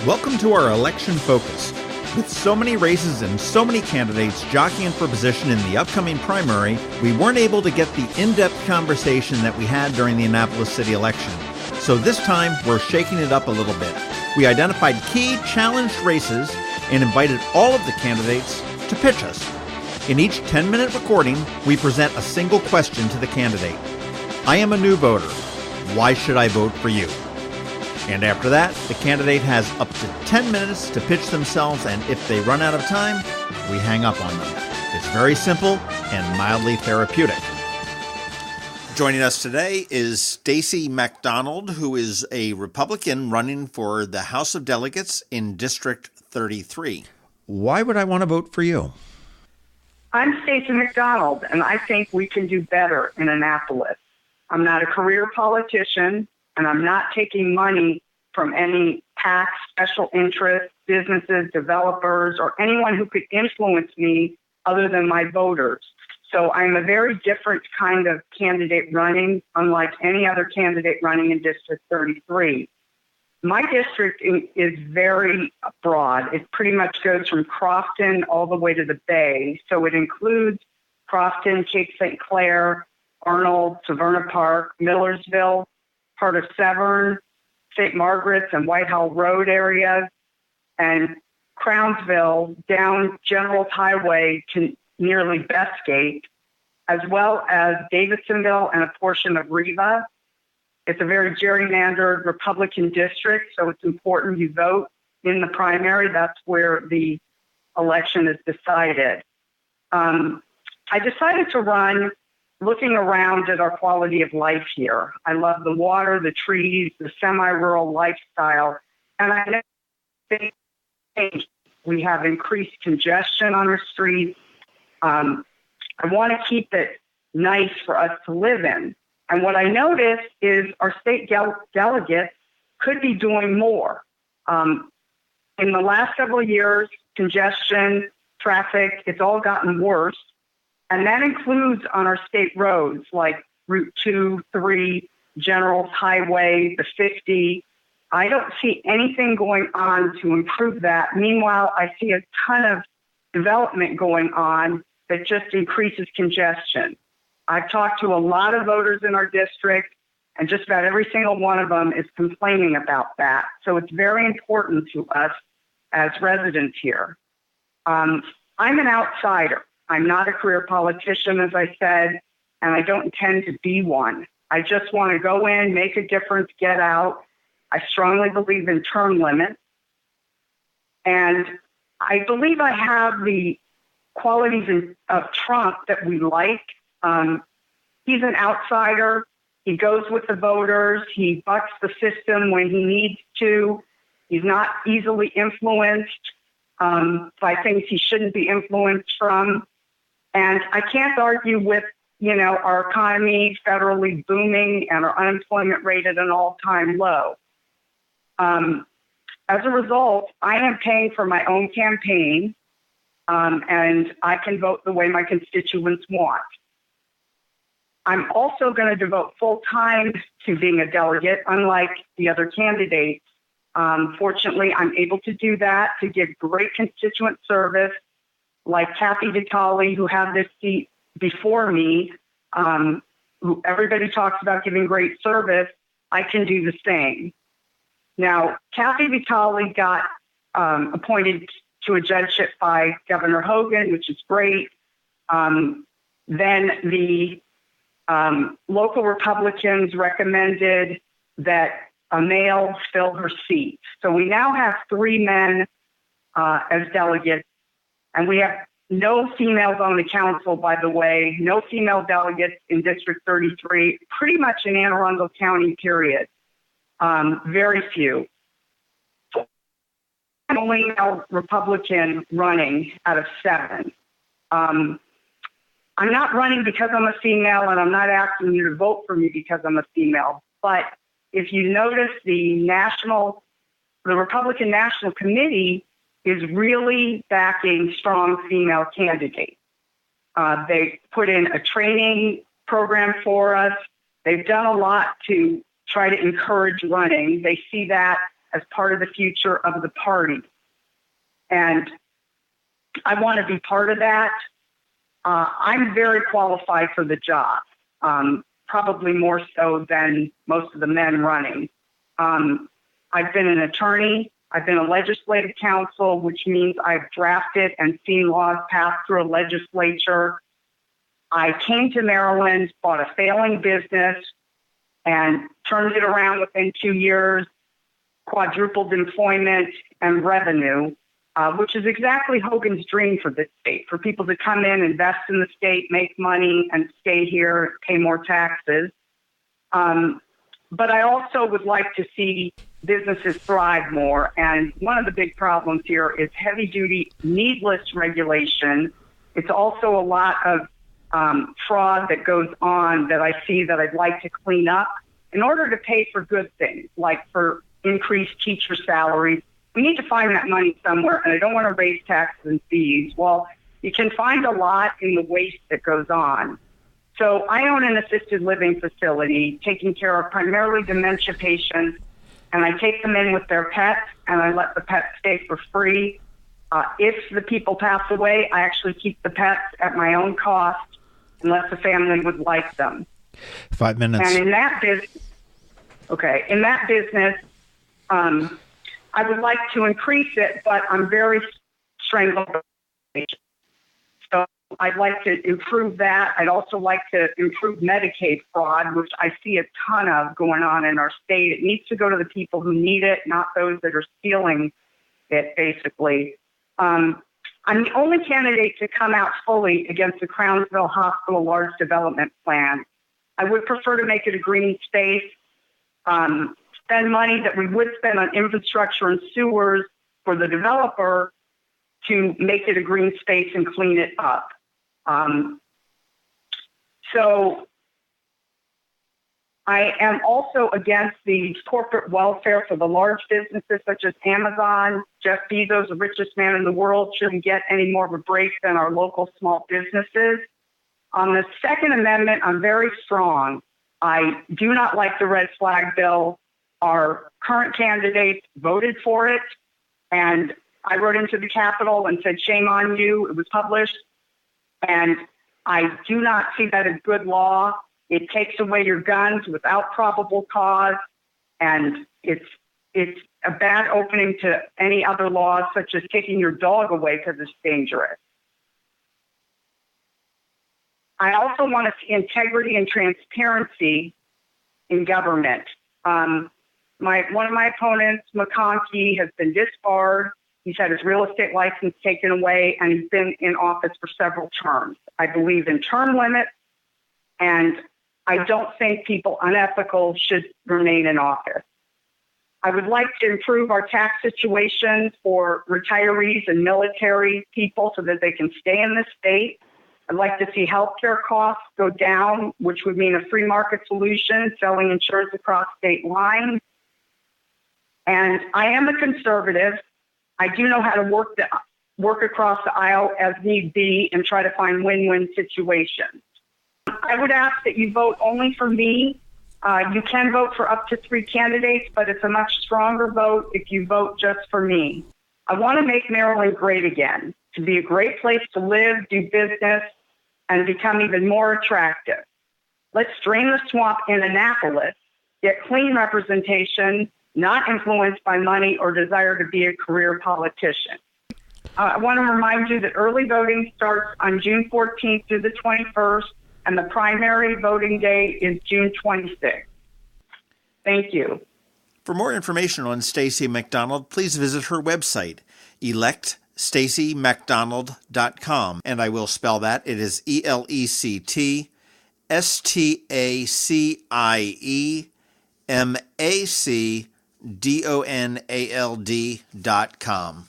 Welcome to our election focus. With so many races and so many candidates jockeying for position in the upcoming primary, we weren't able to get the in-depth conversation that we had during the Annapolis city election. So this time, we're shaking it up a little bit. We identified key challenged races and invited all of the candidates to pitch us. In each 10-minute recording, we present a single question to the candidate. I am a new voter. Why should I vote for you? And after that, the candidate has up to 10 minutes to pitch themselves, and if they run out of time, we hang up on them. It's very simple and mildly therapeutic. Joining us today is Stacie MacDonald, who is a Republican running for the House of Delegates in District 33. Why would I want to vote for you? I'm Stacie MacDonald, and I think we can do better in Annapolis. I'm not a career politician, and I'm not taking money from any PAC, special interests, businesses, developers, or anyone who could influence me other than my voters. So I'm a very different kind of candidate running, unlike any other candidate running in District 33. My district is very broad. It pretty much goes from Crofton all the way to the Bay. So it includes Crofton, Cape St. Clair, Arnold, Severna Park, Millersville, part of Severn, St. Margaret's and Whitehall Road areas, and Crownsville down General Highway to nearly Bestgate, as well as Davidsonville and a portion of Riva. It's a very gerrymandered Republican district, so it's important you vote in the primary. That's where the election is decided. I decided to run looking around at our quality of life here. I love the water, the trees, the semi-rural lifestyle, and I think we have increased congestion on our streets. I want to keep it nice for us to live in. And what I noticed is our state delegates could be doing more. In the last several years, congestion, traffic, it's all gotten worse. And that includes on our state roads like Route 2, 3, General Highway, the 50. I don't see anything going on to improve that. Meanwhile, I see a ton of development going on that just increases congestion. I've talked to a lot of voters in our district, and just about every single one of them is complaining about that. So it's very important to us as residents here. I'm an outsider. I'm not a career politician, as I said, and I don't intend to be one. I just want to go in, make a difference, get out. I strongly believe in term limits. And I believe I have the qualities of Trump that we like. He's an outsider. He goes with the voters. He bucks the system when he needs to. He's not easily influenced by things he shouldn't be influenced from. And I can't argue with, our economy federally booming and our unemployment rate at an all-time low. As a result, I am paying for my own campaign, and I can vote the way my constituents want. I'm also going to devote full time to being a delegate, unlike the other candidates. Fortunately, I'm able to do that to give great constituent service, like Kathy Vitale, who had this seat before me, who everybody talks about giving great service. I can do the same. Now, Kathy Vitale got appointed to a judgeship by Governor Hogan, which is great. Then the local Republicans recommended that a male fill her seat. So we now have 3 men as delegates, and we have no females on the council, by the way, no female delegates in District 33, pretty much in Anne Arundel County, period. Very few. Only a Republican running out of 7. I'm not running because I'm a female, and I'm not asking you to vote for me because I'm a female. But if you notice, the Republican National Committee is really backing strong female candidates. They put in a training program for us. They've done a lot to try to encourage running. They see that as part of the future of the party. And I want to be part of that. I'm very qualified for the job, probably more so than most of the men running. I've been an attorney. I've been a legislative counsel, which means I've drafted and seen laws passed through a legislature. I came to Maryland, bought a failing business, and turned it around within 2 years, quadrupled employment and revenue, which is exactly Hogan's dream for this state, for people to come in, invest in the state, make money, and stay here, pay more taxes. But I also would like to see businesses thrive more. And one of the big problems here is heavy-duty, needless regulation. It's also a lot of fraud that goes on that I see that I'd like to clean up in order to pay for good things, like for increased teacher salaries. We need to find that money somewhere, and I don't want to raise taxes and fees. Well, you can find a lot in the waste that goes on. So I own an assisted living facility taking care of primarily dementia patients, and I take them in with their pets, and I let the pets stay for free. If the people pass away, I actually keep the pets at my own cost unless the family would like them. 5 minutes. And in that business, I would like to increase it, but I'm very strangled. So I'd like to improve that. I'd also like to improve Medicaid fraud, which I see a ton of going on in our state. It needs to go to the people who need it, not those that are stealing it, basically. I'm the only candidate to come out fully against the Crownsville Hospital large development plan. I would prefer to make it a green space, spend money that we would spend on infrastructure and sewers for the developer to make it a green space and clean it up. So I am also against the corporate welfare for the large businesses such as Amazon. Jeff Bezos, the richest man in the world, shouldn't get any more of a break than our local small businesses. On the Second Amendment, I'm very strong. I do not like the red flag bill. Our current candidates voted for it, and I wrote into the Capitol and said, shame on you. It was published, and I do not see that as good law. It takes away your guns without probable cause, and it's a bad opening to any other laws, such as taking your dog away because it's dangerous. I also want to see integrity and transparency in government. One of my opponents, McConkey, has been disbarred. He's had his real estate license taken away, and he's been in office for several terms. I believe in term limits, and I don't think people unethical should remain in office. I would like to improve our tax situation for retirees and military people so that they can stay in the state. I'd like to see healthcare costs go down, which would mean a free market solution, selling insurance across state lines. And I am a conservative. I do know how to work across the aisle as need be and try to find win-win situations. I would ask that you vote only for me. You can vote for up to 3 candidates, but it's a much stronger vote if you vote just for me. I want to make Maryland great again, to be a great place to live, do business, and become even more attractive. Let's drain the swamp in Annapolis, get clean representation, not influenced by money or desire to be a career politician. I want to remind you that early voting starts on June 14th through the 21st, and the primary voting day is June 26th. Thank you. For more information on Stacie MacDonald, please visit her website, electstaciemacdonald.com, and I will spell that. It is electstaciemacdonald.com.